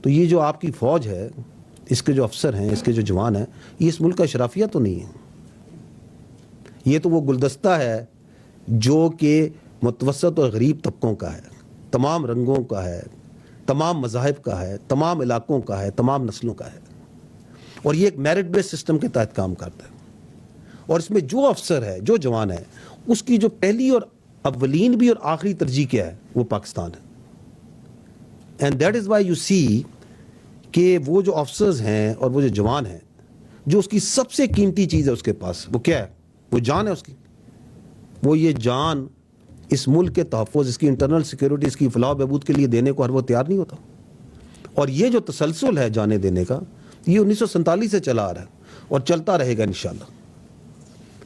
تو یہ جو آپ کی فوج ہے، اس کے جو افسر ہیں، اس کے جو جوان ہیں، یہ اس ملک کا اشرافیہ تو نہیں ہے. یہ تو وہ گلدستہ ہے جو کہ متوسط اور غریب طبقوں کا ہے، تمام رنگوں کا ہے، تمام مذاہب کا ہے، تمام علاقوں کا ہے، تمام نسلوں کا ہے. اور یہ ایک میرٹ بیس سسٹم کے تحت کام کرتا ہے. اور اس میں جو افسر ہے، جو جوان ہے، اس کی جو پہلی اور اولین بھی اور آخری ترجیح کیا ہے؟ وہ پاکستان ہے. And that is why you see کہ وہ جو افسرز ہیں اور وہ جو جوان ہیں، جو اس کی سب سے قیمتی چیز ہے اس کے پاس، وہ کیا ہے؟ وہ جان ہے اس کی. وہ یہ جان اس ملک کے تحفظ، اس کی انٹرنل سیکیورٹی، اس کی فلاح و بہبود کے لیے دینے کو ہر وہ تیار نہیں ہوتا. اور یہ جو تسلسل ہے جانے دینے کا، یہ 1947 سے چلا آ رہا ہے اور چلتا رہے گا انشاءاللہ.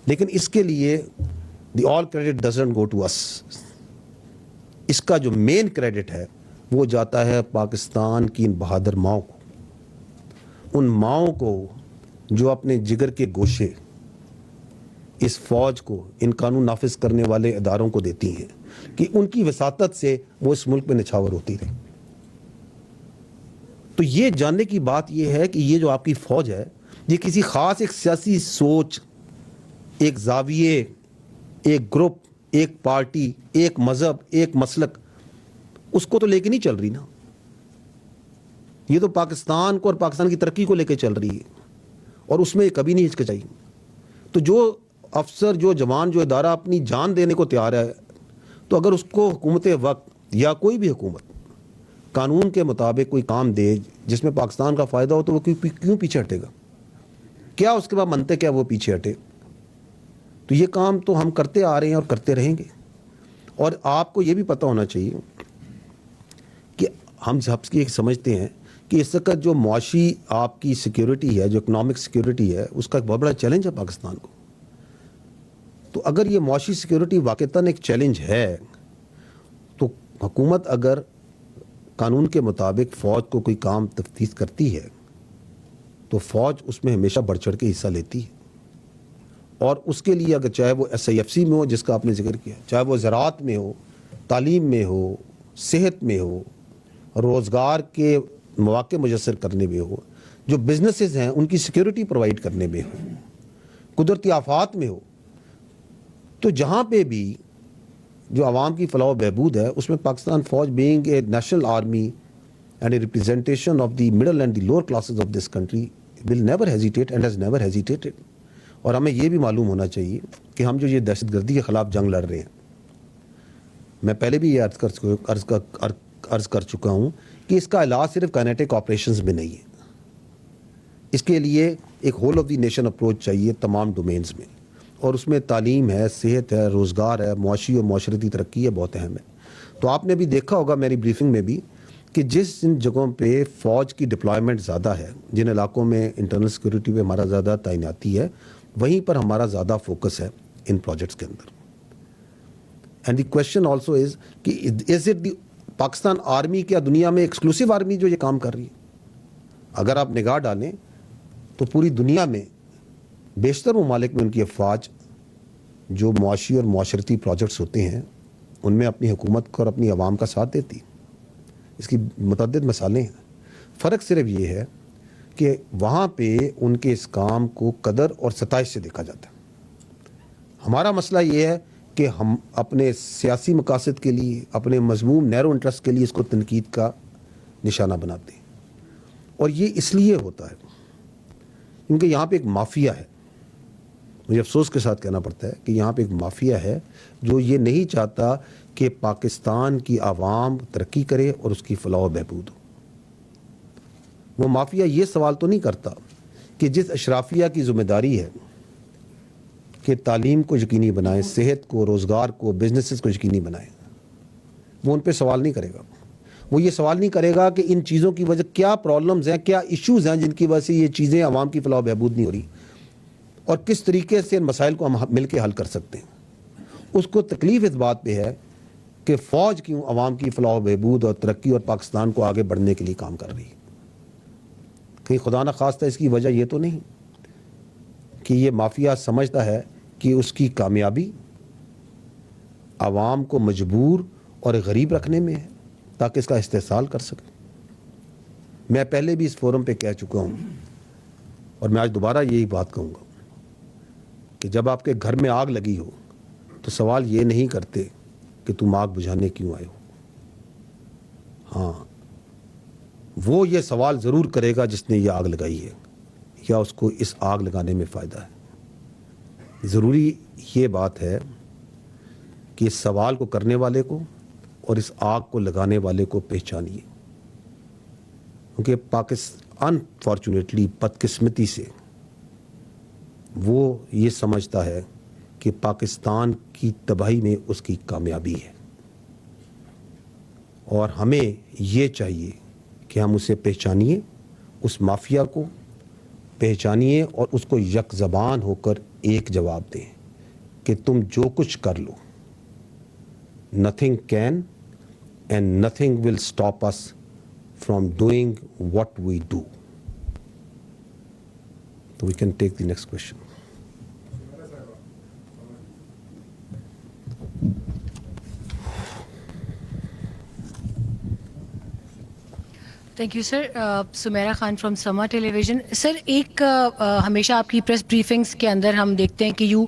لیکن اس کے لیے the all credit doesn't go to اس. اس کا جو مین کریڈٹ ہے وہ جاتا ہے پاکستان کی ان بہادر ماؤں کو، ان ماؤں کو جو اپنے جگر کے گوشے اس فوج کو، ان قانون نافذ کرنے والے اداروں کو دیتی ہیں کہ ان کی وساطت سے وہ اس ملک میں نچھاور ہوتی رہی. تو یہ جاننے کی بات یہ ہے کہ یہ جو آپ کی فوج ہے، یہ کسی خاص ایک سیاسی سوچ، ایک زاویے، ایک گروپ، ایک پارٹی، ایک مذہب، ایک مسلک، اس کو تو لے کے نہیں چل رہی نا. یہ تو پاکستان کو اور پاکستان کی ترقی کو لے کے چل رہی ہے، اور اس میں کبھی نہیں ہچکچائی. تو جو افسر، جو جوان، جو ادارہ اپنی جان دینے کو تیار ہے، تو اگر اس کو حکومت وقت یا کوئی بھی حکومت قانون کے مطابق کوئی کام دے جس میں پاکستان کا فائدہ ہو، تو وہ کیوں پیچھے ہٹے گا؟ کیا اس کے بعد منطق ہے وہ پیچھے ہٹے؟ تو یہ کام تو ہم کرتے آ رہے ہیں اور کرتے رہیں گے. اور آپ کو یہ بھی پتہ ہونا چاہیے کہ ہم سب کی ایک سمجھتے ہیں کہ اس وقت جو معاشی آپ کی سیکیورٹی ہے، جو اکنامک سیکیورٹی ہے، اس کا ایک بہت بڑا چیلنج ہے پاکستان کو. تو اگر یہ معاشی سیکیورٹی واقعتاً ایک چیلنج ہے، تو حکومت اگر قانون کے مطابق فوج کو کوئی کام تفتیش کرتی ہے تو فوج اس میں ہمیشہ بڑھ چڑھ کے حصہ لیتی ہے. اور اس کے لیے اگر چاہے وہ SIFC میں ہو جس کا آپ نے ذکر کیا، چاہے وہ زراعت میں ہو، تعلیم میں ہو، صحت میں ہو، روزگار کے مواقع میسر کرنے میں ہو، جو بزنسز ہیں ان کی سیکیورٹی پرووائڈ کرنے میں ہو، قدرتی آفات میں ہو، تو جہاں پہ بھی جو عوام کی فلاح و بہبود ہے، اس میں پاکستان فوج being a national army and a representation of the middle and the lower classes of this country will never hesitate and has never hesitated. اور ہمیں یہ بھی معلوم ہونا چاہیے کہ ہم جو یہ دہشت گردی کے خلاف جنگ لڑ رہے ہیں، میں پہلے بھی یہ عرض کر چکا ہوں کہ اس کا علاج صرف کائنیٹک آپریشنز میں نہیں ہے. اس کے لیے ایک whole of the nation approach چاہیے تمام ڈومینز میں، اور اس میں تعلیم ہے، صحت ہے، روزگار ہے، معاشی اور معاشرتی ترقی ہے، بہت اہم ہے. تو آپ نے بھی دیکھا ہوگا میری بریفنگ میں بھی کہ جس جگہوں پہ فوج کی ڈپلائمنٹ زیادہ ہے، جن علاقوں میں انٹرنل سیکورٹی پہ ہمارا زیادہ تعیناتی ہے، وہیں پر ہمارا زیادہ فوکس ہے ان پروجیکٹس کے اندر. And the question also is کہ is it the Pakistan army کیا دنیا میں ایکسکلوسیو آرمی جو یہ کام کر رہی ہے؟ اگر آپ نگاہ ڈالیں تو پوری دنیا میں بیشتر ممالک میں ان کی افواج جو معاشی اور معاشرتی پروجیکٹس ہوتے ہیں ان میں اپنی حکومت کو اور اپنی عوام کا ساتھ دیتی. اس کی متعدد مثالیں ہیں. فرق صرف یہ ہے کہ وہاں پہ ان کے اس کام کو قدر اور ستائش سے دیکھا جاتا ہے. ہمارا مسئلہ یہ ہے کہ ہم اپنے سیاسی مقاصد کے لیے، اپنے مذموم نیرو انٹرسٹ کے لیے اس کو تنقید کا نشانہ بناتے ہیں. اور یہ اس لیے ہوتا ہے کیونکہ یہاں پہ ایک مافیا ہے. مجھے افسوس کے ساتھ کہنا پڑتا ہے کہ یہاں پہ ایک مافیا ہے جو یہ نہیں چاہتا کہ پاکستان کی عوام ترقی کرے اور اس کی فلاح و بہبود ہو. وہ مافیا یہ سوال تو نہیں کرتا کہ جس اشرافیہ کی ذمہ داری ہے کہ تعلیم کو یقینی بنائیں، صحت کو، روزگار کو، بزنسز کو یقینی بنائیں، وہ ان پہ سوال نہیں کرے گا. وہ یہ سوال نہیں کرے گا کہ ان چیزوں کی وجہ کیا پرابلمز ہیں، کیا ایشوز ہیں جن کی وجہ سے یہ چیزیں عوام کی فلاح و بہبود نہیں ہو رہی، اور کس طریقے سے ان مسائل کو ہم مل کے حل کر سکتے ہیں. اس کو تکلیف اس بات پہ ہے کہ فوج کیوں عوام کی فلاح و بہبود اور ترقی اور پاکستان کو آگے بڑھنے کے لیے کام کر رہی ہے. کہیں خدا نخواستہ اس کی وجہ یہ تو نہیں کہ یہ مافیا سمجھتا ہے کہ اس کی کامیابی عوام کو مجبور اور غریب رکھنے میں ہے تاکہ اس کا استحصال کر سکے. میں پہلے بھی اس فورم پہ کہہ چکا ہوں اور میں آج دوبارہ یہی بات کہوں گا کہ جب آپ کے گھر میں آگ لگی ہو تو سوال یہ نہیں کرتے کہ تم آگ بجھانے کیوں آئے ہو. ہاں وہ یہ سوال ضرور کرے گا جس نے یہ آگ لگائی ہے یا اس کو اس آگ لگانے میں فائدہ ہے. ضروری یہ بات ہے کہ اس سوال کو کرنے والے کو اور اس آگ کو لگانے والے کو پہچانیے, کیونکہ پاکستان انفارچونیٹلی بدقسمتی سے وہ یہ سمجھتا ہے کہ پاکستان کی تباہی میں اس کی کامیابی ہے, اور ہمیں یہ چاہیے کہ ہم اسے پہچانیے, اس مافیا کو پہچانیے اور اس کو یک زبان ہو کر ایک جواب دیں کہ تم جو کچھ کر لو, nothing can and nothing will stop us from doing what we do. So we can take the next question. Thank you sir. Samira Khan from Samaa tele vision. سر ایک ہمیشہ آپ کی پریس بریفنگس کے اندر ہم دیکھتے ہیں کہ you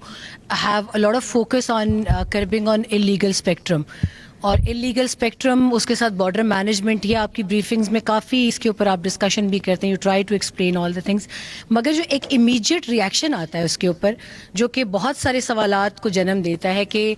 have a lot of focus on کربنگ on illegal spectrum, اور الیگل اسپیکٹرم اس کے ساتھ بارڈر مینجمنٹ, یہ آپ کی بریفنگز میں کافی اس کے اوپر آپ ڈسکشن بھی کرتے ہیں, you try to explain all the things, مگر جو ایک امیجیٹ ریئیکشن آتا ہے اس کے اوپر جو کہ بہت سارے سوالات کو جنم دیتا ہے کہ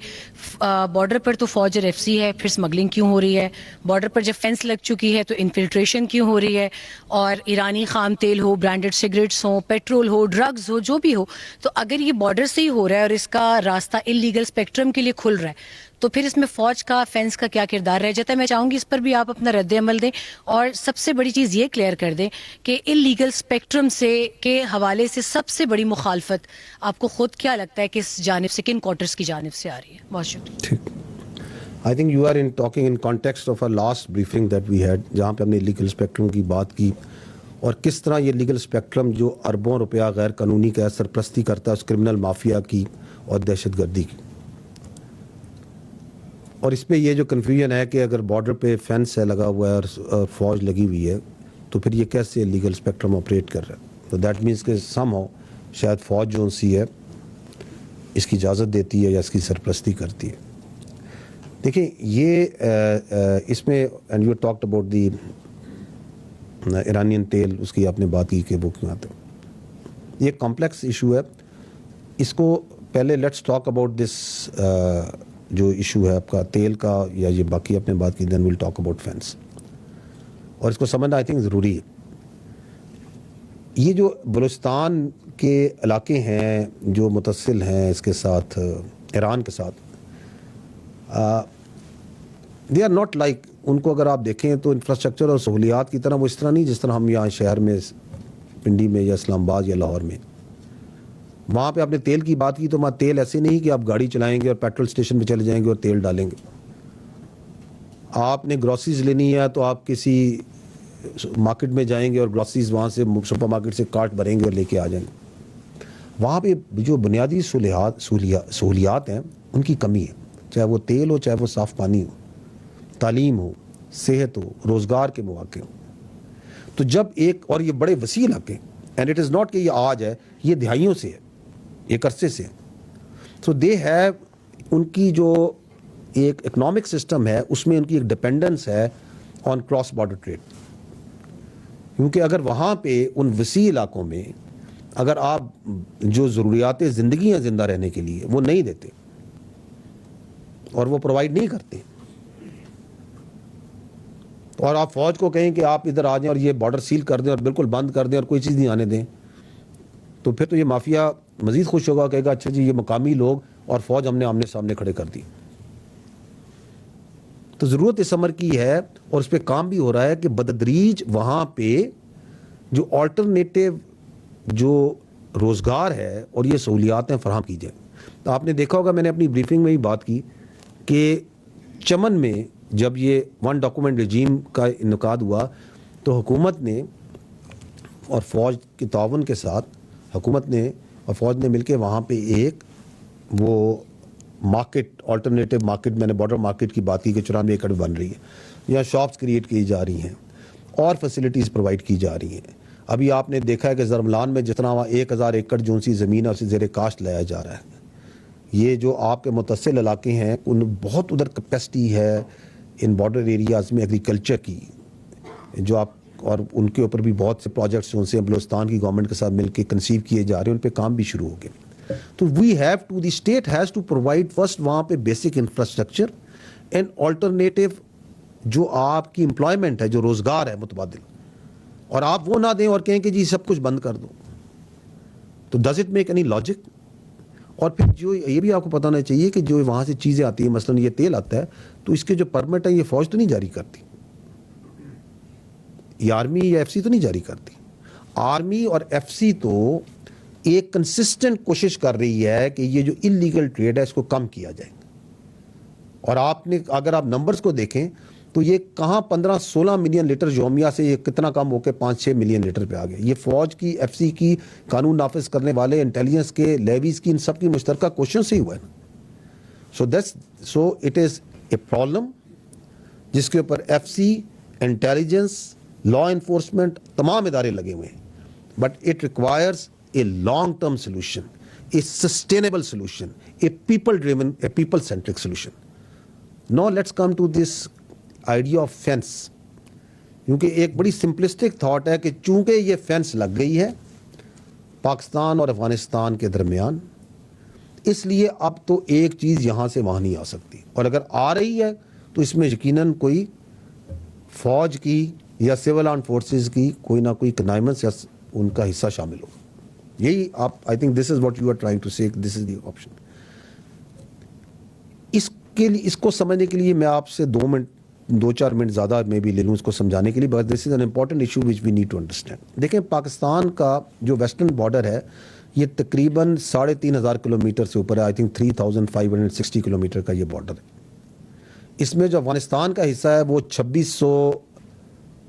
بارڈر پر تو فوج اور ایف سی ہے, پھر اسمگلنگ کیوں ہو رہی ہے, بارڈر پر جب فینس لگ چکی ہے تو انفلٹریشن کیوں ہو رہی ہے, اور ایرانی خام تیل ہو, برانڈڈ سگریٹس ہوں, پیٹرول ہو, ڈرگز ہو, جو بھی ہو, تو اگر یہ بارڈر سے ہی ہو رہا ہے اور اس کا راستہ انلیگل اسپیکٹرم کے لیے کھل رہا ہے تو پھر اس میں فوج کا, فینس کا کیا کردار رہ جاتا ہے؟ میں چاہوں گی اس پر بھی آپ اپنا رد عمل دیں, اور سب سے بڑی چیز یہ کلیئر کر دیں کہ انلیگل اسپیکٹرم سے کے حوالے سے سب سے بڑی مخالفت آپ کو خود کیا لگتا ہے کہ اس جانب سے, کن کوارٹرز کی جانب سے آ رہی ہے؟ بہت شکریہ. I think you are talking in context of our last briefing that we had, جہاں پہ ہم نے لیگل اسپیکٹرم کی بات کی اور کس طرح یہ لیگل اسپیکٹرم جو اربوں روپیہ غیر قانونی کا سرپرستی کرتا ہے اس کرمنل مافیا کی اور دہشت گردی کی. اور اس پہ یہ جو کنفیوژن ہے کہ اگر بارڈر پہ فینس ہے لگا ہوا ہے اور فوج لگی ہوئی ہے تو پھر یہ کیسے لیگل اسپیکٹرم آپریٹ کر رہا ہے؟ تو دیٹ مینس کہ سم ہو شاید فوج جو سی ہے اس کی اجازت دیتی ہے یا اس کی سرپرستی کرتی ہے. دیکھیں یہ اس میں and you talked about the Iranian تیل, اس کی آپ نے بات کی کہ وہ کیوں آتے ہیں. یہ کمپلیکس ایشو ہے, اس کو پہلے لیٹس ٹاک اباؤٹ دس جو ایشو ہے آپ کا تیل کا یا یہ باقی آپ نے بات کی, then we'll talk about fence, اور اس کو سمجھنا آئی تھنک ضروری ہے. یہ جو بلوچستان کے علاقے ہیں جو متصل ہیں اس کے ساتھ ایران کے ساتھ, دے آر ناٹ لائک, ان کو اگر آپ دیکھیں تو انفراسٹرکچر اور سہولیات کی طرح وہ اس طرح نہیں جس طرح ہم یہاں شہر میں پنڈی میں یا اسلام آباد یا لاہور میں. وہاں پہ آپ نے تیل کی بات کی تو وہاں تیل ایسے نہیں کہ آپ گاڑی چلائیں گے اور پیٹرول اسٹیشن پہ چلے جائیں گے اور تیل ڈالیں گے. آپ نے گروسریز لینی ہے تو آپ کسی مارکیٹ میں جائیں گے اور گروسریز وہاں سے سپر مارکیٹ سے کارٹ بھریں گے اور لے کے آ جائیں گے. وہاں پہ جو بنیادی سہولیات ہیں ان کی کمی ہے, چاہے وہ تیل ہو, چاہے وہ صاف پانی ہو, تعلیم ہو, صحت ہو, روزگار کے مواقع ہو. تو جب ایک, اور یہ بڑے وسیع علاقے, اینڈ اٹ از ناٹ کہ یہ آج ہے, یہ دہائیوں سے ہے, ایک عرصے سے. سو دے ہیو, ان کی جو ایک اکنامک سسٹم ہے اس میں ان کی ایک ڈپینڈنس ہے آن کراس بارڈر ٹریڈ, کیونکہ اگر وہاں پہ ان وسیع علاقوں میں اگر آپ جو ضروریات زندگی ہیں زندہ رہنے کے لیے وہ نہیں دیتے اور وہ پرووائڈ نہیں کرتے, اور آپ فوج کو کہیں کہ آپ ادھر آ جائیں اور یہ بارڈر سیل کر دیں اور بالکل بند کر دیں اور کوئی چیز نہیں آنے دیں, تو پھر تو یہ مافیا مزید خوش ہوگا, کہے گا اچھا جی یہ مقامی لوگ اور فوج ہم نے آمنے سامنے کھڑے کر دی. تو ضرورت اس امر کی ہے اور اس پہ کام بھی ہو رہا ہے کہ بتدریج وہاں پہ جو آلٹرنیٹیو جو روزگار ہے اور یہ سہولیاتیں فراہم کی جائیں. تو آپ نے دیکھا ہوگا, میں نے اپنی بریفنگ میں بھی بات کی کہ چمن میں جب یہ ون ڈاکومنٹ رجیم کا انعقاد ہوا تو حکومت نے اور فوج کے تعاون کے ساتھ حکومت نے اور فوج نے مل کے وہاں پہ ایک وہ مارکیٹ, آلٹرنیٹیو مارکیٹ, میں نے بارڈر مارکیٹ کی بات کی کہ 94 ایکڑ بن رہی ہے, یہاں شاپس کریٹ کی جا رہی ہیں اور فیسلٹیز پرووائڈ کی جا رہی ہیں. ابھی آپ نے دیکھا ہے کہ زرملان میں جتنا وہاں 1000 ایکڑ جو سی زمین ہے اسے زیر کاشت لایا جا رہا ہے. یہ جو آپ کے متصل علاقے ہیں ان بہت ادھر کیپیسٹی ہے ان بارڈر ایریاز میں ایگریکلچر کی, جو آپ اور ان کے اوپر بھی بہت سے پروجیکٹس جو سے بلوچستان کی گورنمنٹ کے ساتھ مل کے کنسیو کیے جا رہے ہیں, ان پہ کام بھی شروع ہو گئے. تو we have to the state has to provide first وہاں پہ بیسک انفراسٹرکچر اینڈ آلٹرنیٹیو جو آپ کی امپلائمنٹ ہے, جو روزگار ہے متبادل, اور آپ وہ نہ دیں اور کہیں کہ جی سب کچھ بند کر دو. تو does it make any logic? اور پھر جو یہ بھی آپ کو پتہ ہونا چاہیے کہ جو وہاں سے چیزیں آتی ہیں, مثلا یہ تیل آتا ہے تو اس کے جو پرمٹ ہے یہ فوج تو نہیں جاری کرتی, یہ آرمی یا ایف سی تو نہیں جاری کرتی. آرمی اور ایف سی تو ایک کنسسٹنٹ کوشش کر رہی ہے کہ یہ جو انلیگل ٹریڈ ہے اس کو کم کیا جائے. اور آپ نے اگر آپ نمبرز کو دیکھیں تو یہ کہاں 15-16 ملین لیٹر یومیہ سے یہ کتنا کم ہو کے 5-6 ملین لیٹر پہ آ گیا. یہ فوج کی, ایف سی کی, قانون نافذ کرنے والے, انٹیلیجنس کے, لیویز کی, ان سب کی مشترکہ کوششوں سے ہی ہوا ہے نا. So it is a problem جس کے اوپر F C, intelligence, law enforcement تمام ادارے لگے ہوئے ہیں. But it requires a long term solution, a sustainable solution, a people driven, a people centric solution. Now let's come to this idea of fence. کیونکہ ایک بڑی سمپلسٹک تھاٹ ہے کہ چونکہ یہ فینس لگ گئی ہے پاکستان اور افغانستان کے درمیان, اس لیے اب تو ایک چیز یہاں سے وہاں نہیں آ سکتی, اور اگر آ رہی ہے تو اس میں یقیناً کوئی فوج کی یا سول آرم فورسز کی کوئی نہ کوئی کنائمنس یا ان کا حصہ شامل ہوگا. یہی آپ, I think this is what you are trying to say, this is the option. اس کو سمجھنے کے لیے میں آپ سے 2-4 منٹ زیادہ میں بھی لے لوں اس کو سمجھانے کے لیے, but this is an important issue which we need to understand. دیکھیں پاکستان کا جو ویسٹرن بارڈر ہے یہ تقریباً 3500 کلومیٹر سے اوپر ہے. آئی تھنک 3560 کلومیٹر کا یہ بارڈر ہے. اس میں جو افغانستان کا حصہ ہے وہ 2600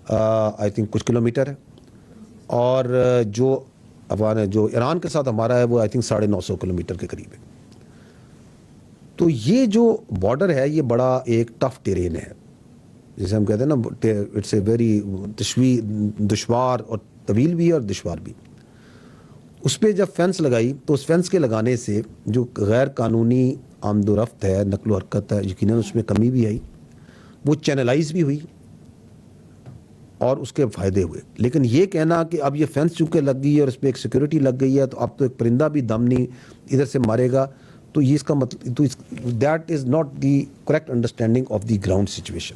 آئی تھنک کچھ کلومیٹر ہے, اور جو ایران کے ساتھ ہمارا ہے وہ آئی تھنک 950 کلومیٹر کے قریب ہے. تو یہ جو بارڈر ہے یہ بڑا ایک ٹف ٹیرین ہے, جیسے ہم کہتے ہیں نا, اٹس اے ویری دشوار اور طویل بھی ہے اور دشوار بھی. اس پہ جب فینس لگائی تو اس فینس کے لگانے سے جو غیر قانونی آمد و رفت ہے, نقل و حرکت ہے, یقیناً اس میں کمی بھی آئی, وہ چینلائز بھی ہوئی اور اس کے فائدے ہوئے. لیکن یہ کہنا کہ اب یہ فینس چونکہ لگ گئی ہے اور اس پہ ایک سیکورٹی لگ گئی ہے تو اب تو ایک پرندہ بھی دم نہیں ادھر سے مارے گا, تو یہ اس کا مطلب that is not the correct understanding of the ground situation.